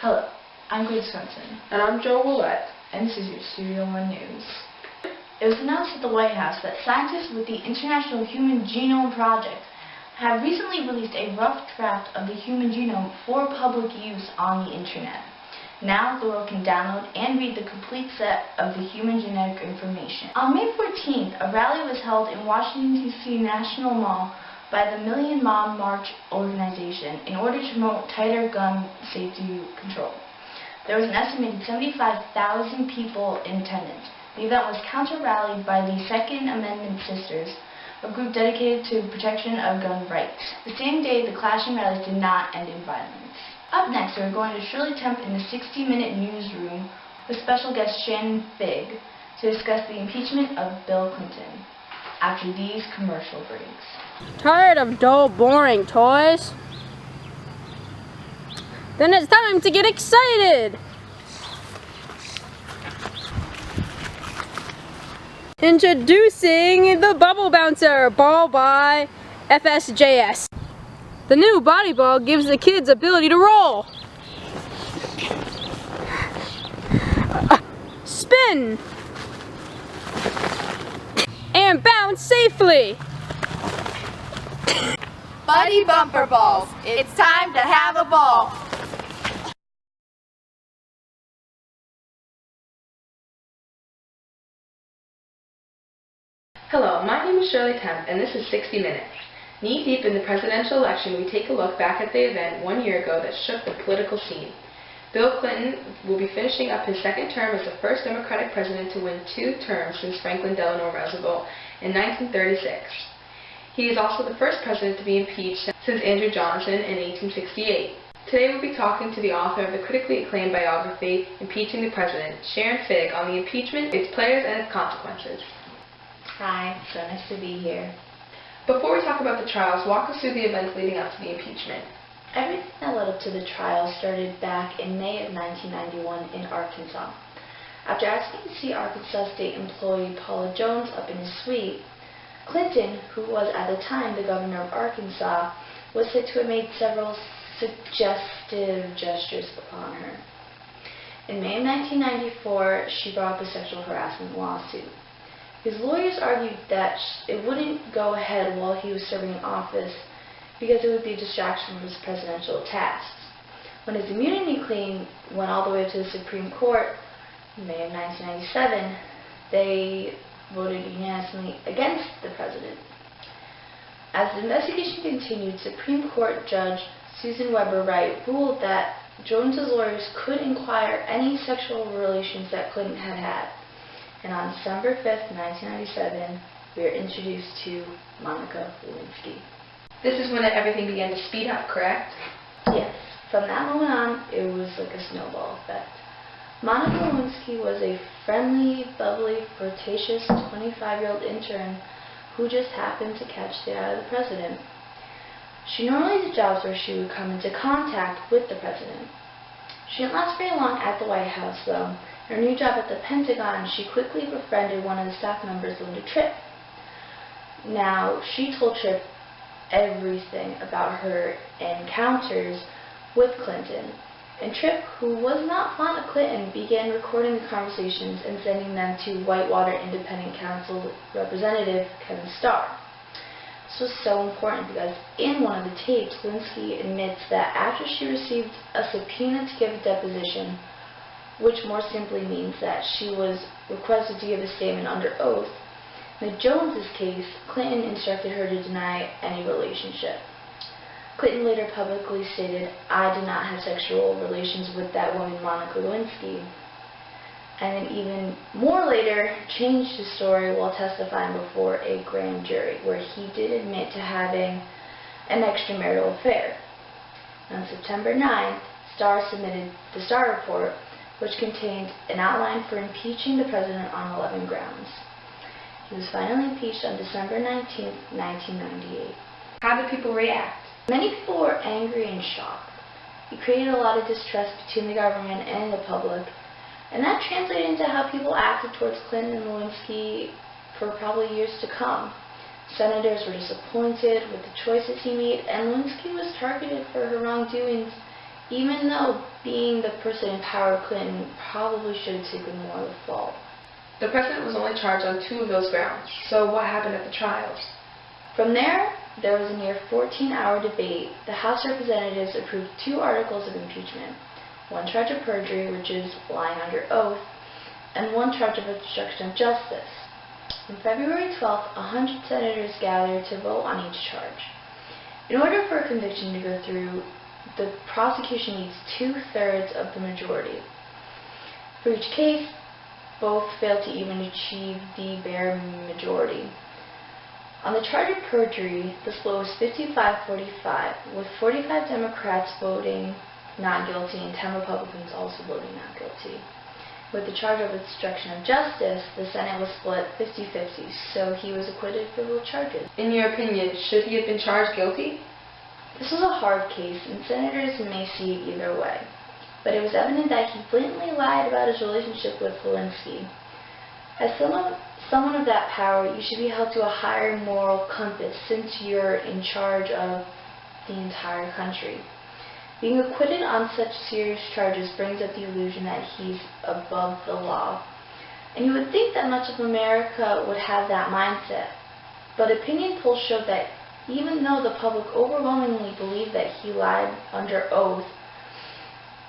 Hello, I'm Gwen. And I'm Joe Willette. And this is your Studio One News. It was announced at the White House that scientists with the International Human Genome Project have recently released a rough draft of the human genome for public use on the internet. Now the world can download and read the complete set of the human genetic information. On May 14th, a rally was held in Washington, D.C. National Mall by the Million Mom March organization in order to promote tighter gun safety control. There was an estimated 75,000 people in attendance. The event was counter-rallied by the Second Amendment Sisters, a group dedicated to protection of gun rights. The same day, the clashing rallies did not end in violence. Up next, we're going to Shirley Temp in the 60-Minute Newsroom with special guest Shannon Figg to discuss the impeachment of Bill Clinton after these commercial breaks. Tired of dull, boring toys? Then it's time to get excited! Introducing the Bubble Bouncer Ball by FSJS. The new body ball gives the kids ability to roll, spin, and bounce safely. Buddy bumper balls. It's time to have a ball. Hello, my name is Shirley Temp, and this is 60 Minutes. Knee-deep in the presidential election, we take a look back at the event 1 year ago that shook the political scene. Bill Clinton will be finishing up his second term as the first Democratic president to win 2 terms since Franklin Delano Roosevelt in 1936. He is also the first president to be impeached since Andrew Johnson in 1868. Today we'll be talking to the author of the critically acclaimed biography, Impeaching the President, Shannon Figg, on the impeachment, its players, and its consequences. Hi, so nice to be here. Before we talk about the trials, walk us through the events leading up to the impeachment. Everything that led up to the trial started back in May of 1991 in Arkansas. After asking to see Arkansas State employee Paula Jones up in his suite, Clinton, who was at the time the governor of Arkansas, was said to have made several suggestive gestures upon her. In May of 1994, she brought up a sexual harassment lawsuit. His lawyers argued that it wouldn't go ahead while he was serving in office because it would be a distraction from his presidential tasks. When his immunity claim went all the way to the Supreme Court in May of 1997, they voted unanimously against the president. As the investigation continued, Supreme Court Judge Susan Weber Wright ruled that Jones's lawyers could inquire any sexual relations that Clinton had had. And on December 5th, 1997, we are introduced to Monica Lewinsky. This is when everything began to speed up, correct? Yes. From that moment on, it was like a snowball effect. Monica Lewinsky was a friendly, bubbly, flirtatious 25-year-old intern who just happened to catch the eye of the president. She normally did jobs where she would come into contact with the president. She didn't last very long at the White House, though. In her new job at the Pentagon, she quickly befriended one of the staff members, Linda Tripp. Now, she told Tripp everything about her encounters with Clinton. And Tripp, who was not fond of Clinton, began recording the conversations and sending them to Whitewater Independent Council Representative Kevin Starr. This was so important because in one of the tapes, Lewinsky admits that after she received a subpoena to give a deposition, which more simply means that she was requested to give a statement under oath, in the Joneses case, Clinton instructed her to deny any relationship. Clinton later publicly stated, "I did not have sexual relations with that woman, Monica Lewinsky." And then even more later, changed his story while testifying before a grand jury, where he did admit to having an extramarital affair. On September 9th, Starr submitted the Starr Report, which contained an outline for impeaching the president on 11 grounds. He was finally impeached on December 19, 1998. How did people react? Many people were angry and shocked. It created a lot of distrust between the government and the public, and that translated into how people acted towards Clinton and Lewinsky for probably years to come. Senators were disappointed with the choices he made, and Lewinsky was targeted for her wrongdoings even though being the person in power, Clinton probably should have taken more of the fault. The president was only charged on 2 of those grounds, so what happened at the trials? From there was a near 14-hour debate. The House of Representatives approved 2 articles of impeachment, 1 charge of perjury, which is lying under oath, and 1 charge of obstruction of justice. On February 12th, 100 senators gathered to vote on each charge. In order for a conviction to go through, the prosecution needs 2/3 of the majority. For each case, both failed to even achieve the bare majority. On the charge of perjury, the split was 55-45, with 45 Democrats voting not guilty and 10 Republicans also voting not guilty. With the charge of obstruction of justice, the Senate was split 50-50, so he was acquitted for both charges. In your opinion, should he have been charged guilty? This was a hard case, and senators may see it either way. But it was evident that he blatantly lied about his relationship with Lewinsky. As someone of that power, you should be held to a higher moral compass since you're in charge of the entire country. Being acquitted on such serious charges brings up the illusion that he's above the law. And you would think that much of America would have that mindset. But opinion polls showed that even though the public overwhelmingly believed that he lied under oath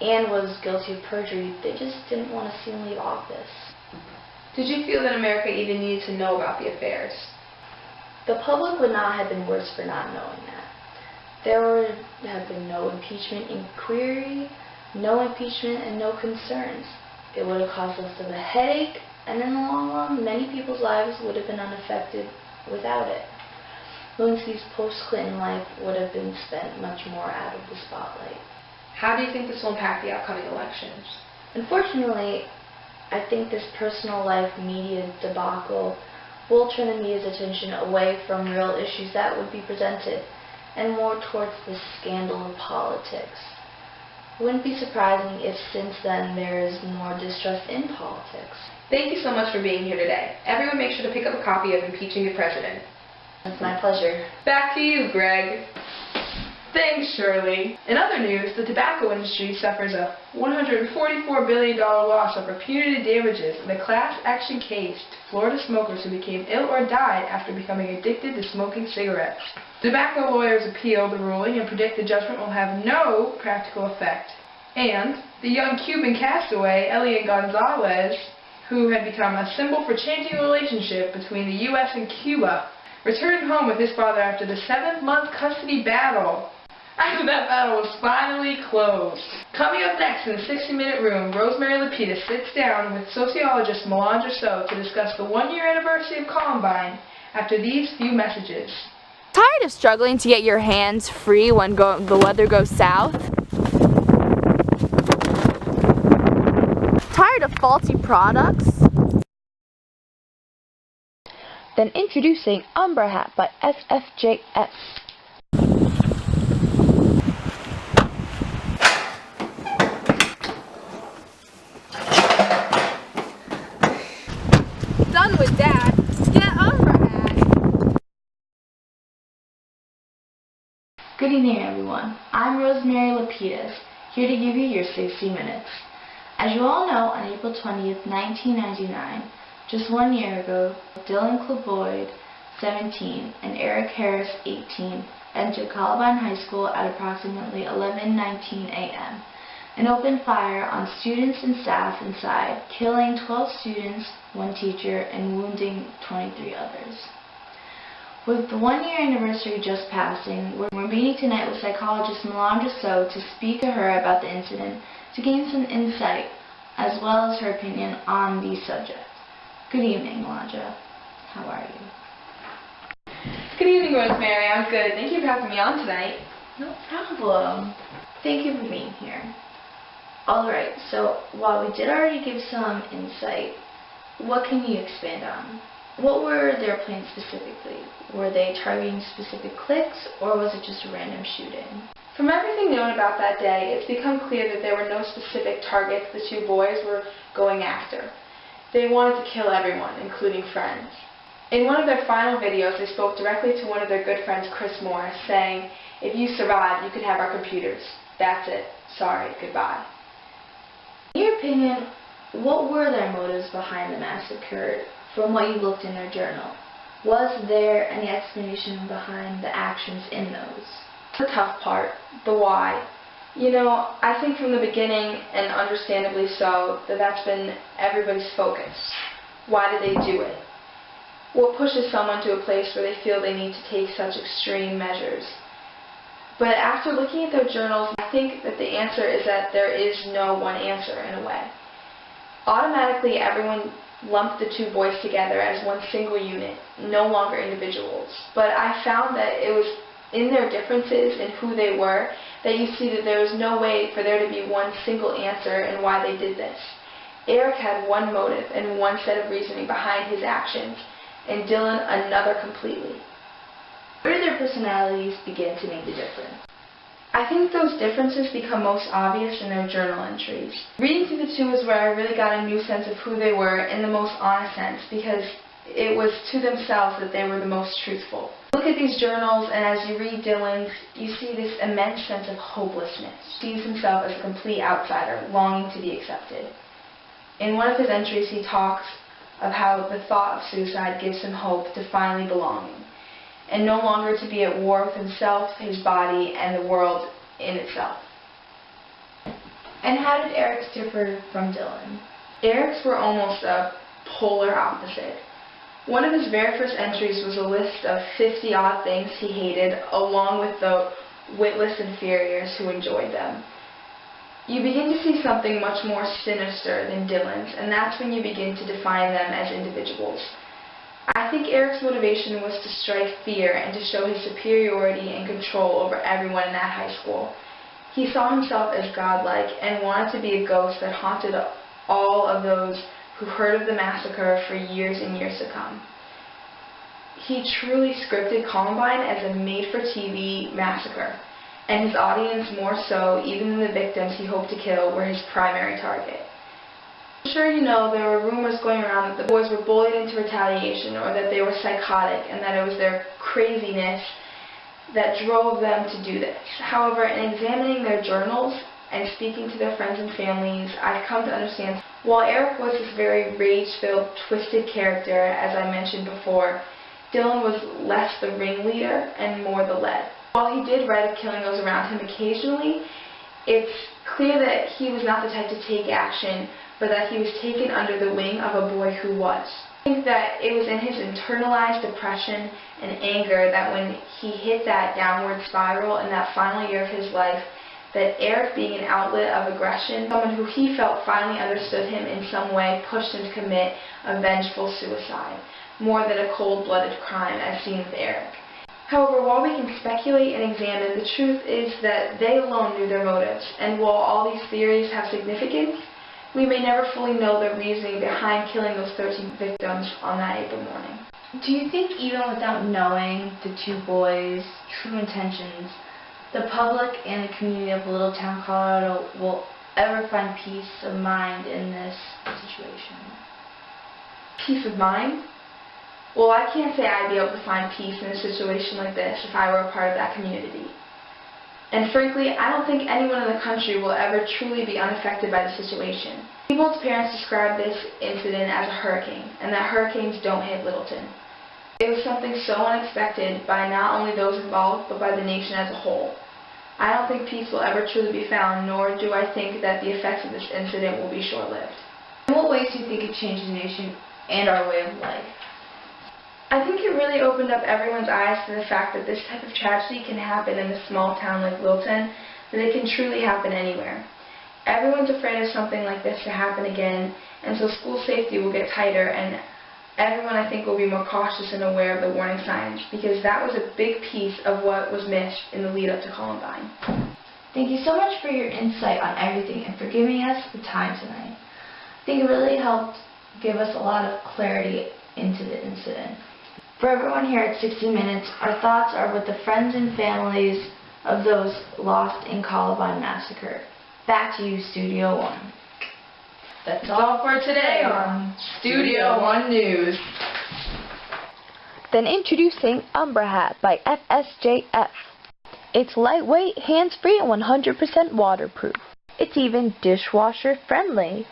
and was guilty of perjury, they just didn't want to see him leave office. Did you feel that America even needed to know about the affairs? The public would not have been worse for not knowing that. There would have been no impeachment inquiry, no impeachment, and no concerns. It would have caused us a headache, and in the long run, many people's lives would have been unaffected without it. Lewinsky's post-Clinton life would have been spent much more out of the spotlight. How do you think this will impact the upcoming elections? Unfortunately, I think this personal life media debacle will turn the media's attention away from real issues that would be presented and more towards the scandal of politics. It wouldn't be surprising if since then there is more distrust in politics. Thank you so much for being here today. Everyone make sure to pick up a copy of Impeaching the President. It's my pleasure. Back to you, Greg. Thanks, Shirley. In other news, the tobacco industry suffers a $144 billion loss of punitive damages in a class action case to Florida smokers who became ill or died after becoming addicted to smoking cigarettes. Tobacco lawyers appealed the ruling and predict the judgment will have no practical effect. And the young Cuban castaway, Elian Gonzalez, who had become a symbol for changing the relationship between the U.S. and Cuba, returned home with his father after the 7-month custody battle. After that battle was finally closed. Coming up next in the 60-Minute Room, Rosemary Lapidus sits down with sociologist Melandra So to discuss the 1-year anniversary of Columbine after these few messages. Tired of struggling to get your hands free when the weather goes south? Tired of faulty products? Then introducing Umbra Hat by SFJS. Done with that. Get Umbra Hat. Good evening, everyone. I'm Rosemary Lapidus, here to give you your 60 minutes. As you all know, on April 20th, 1999, just 1 year ago, Dylan Claboyd, 17, and Eric Harris, 18, entered Columbine High School at approximately 11:19 a.m. and opened fire on students and staff inside, killing 12 students, 1 teacher, and wounding 23 others. With the 1-year anniversary just passing, we're meeting tonight with psychologist Melandra So to speak to her about the incident to gain some insight as well as her opinion on the subject. Good evening, Melandra. How are you? Good evening, Rosemary. I'm good. Thank you for having me on tonight. No problem. Thank you for being here. Alright, so while we did already give some insight, what can you expand on? What were their plans specifically? Were they targeting specific cliques, or was it just a random shooting? From everything known about that day, it's become clear that there were no specific targets the 2 boys were going after. They wanted to kill everyone, including friends. In one of their final videos, they spoke directly to one of their good friends, Chris Moore, saying, "If you survive, you can have our computers. That's it. sorry, goodbye. In your opinion, what were their motives behind the massacre from what you looked in their journal? Was there any explanation behind the actions in those? The tough part, the why. You know, I think from the beginning, and understandably so, that's been everybody's focus. Why did they do it? What pushes someone to a place where they feel they need to take such extreme measures? But after looking at their journals, I think that the answer is that there is no one answer in a way. Automatically, everyone lumped the two boys together as one single unit, no longer individuals. But I found that it was in their differences in who they were that you see that there was no way for there to be one single answer in why they did this. Eric had one motive and one set of reasoning behind his actions, and Dylan another completely. Where do their personalities begin to make the difference? I think those differences become most obvious in their journal entries. Reading through the two is where I really got a new sense of who they were in the most honest sense, because it was to themselves that they were the most truthful. Look at these journals, and as you read Dylan's, you see this immense sense of hopelessness. He sees himself as a complete outsider, longing to be accepted. In one of his entries, he talks of how the thought of suicide gives him hope to finally belonging, and no longer to be at war with himself, his body, and the world in itself. And how did Eric's differ from Dylan? Eric's were almost a polar opposite. One of his very first entries was a list of 50 odd things he hated, along with the witless inferiors who enjoyed them. You begin to see something much more sinister than Dylan's, and that's when you begin to define them as individuals. I think Eric's motivation was to strike fear and to show his superiority and control over everyone in that high school. He saw himself as godlike and wanted to be a ghost that haunted all of those who heard of the massacre for years and years to come. He truly scripted Columbine as a made-for-TV massacre, and his audience more so even than the victims he hoped to kill were his primary target. I'm sure you know there were rumors going around that the boys were bullied into retaliation, or that they were psychotic and that it was their craziness that drove them to do this. However, in examining their journals and speaking to their friends and families, I've come to understand while Eric was this very rage-filled, twisted character, as I mentioned before, Dylan was less the ringleader and more the lead. While he did write of killing those around him occasionally, it's clear that he was not the type to take action, but that he was taken under the wing of a boy who was. I think that it was in his internalized depression and anger that when he hit that downward spiral in that final year of his life, that Eric, being an outlet of aggression, someone who he felt finally understood him in some way, pushed him to commit a vengeful suicide, more than a cold-blooded crime as seen with Eric. However, while we can speculate and examine, the truth is that they alone knew their motives, and while all these theories have significance, we may never fully know the reasoning behind killing those 13 victims on that April morning. Do you think even without knowing the two boys' true intentions, the public and the community of Little Town, Colorado will ever find peace of mind in this situation? Peace of mind? Well, I can't say I'd be able to find peace in a situation like this if I were a part of that community. And frankly, I don't think anyone in the country will ever truly be unaffected by the situation. People's parents described this incident as a hurricane, and that hurricanes don't hit Littleton. It was something so unexpected by not only those involved, but by the nation as a whole. I don't think peace will ever truly be found, nor do I think that the effects of this incident will be short-lived. In what ways do you think it changed the nation and our way of life? I think it really opened up everyone's eyes to the fact that this type of tragedy can happen in a small town like Littleton, that it can truly happen anywhere. Everyone's afraid of something like this to happen again, and so school safety will get tighter, and everyone, I think, will be more cautious and aware of the warning signs, because that was a big piece of what was missed in the lead up to Columbine. Thank you so much for your insight on everything and for giving us the time tonight. I think it really helped give us a lot of clarity into the incident. For everyone here at 60 Minutes, our thoughts are with the friends and families of those lost in Columbine Massacre. Back to you, Studio One. That's all for today on Studio One News. Then introducing Umbra Hat by FSJF. It's lightweight, hands-free, and 100% waterproof. It's even dishwasher friendly.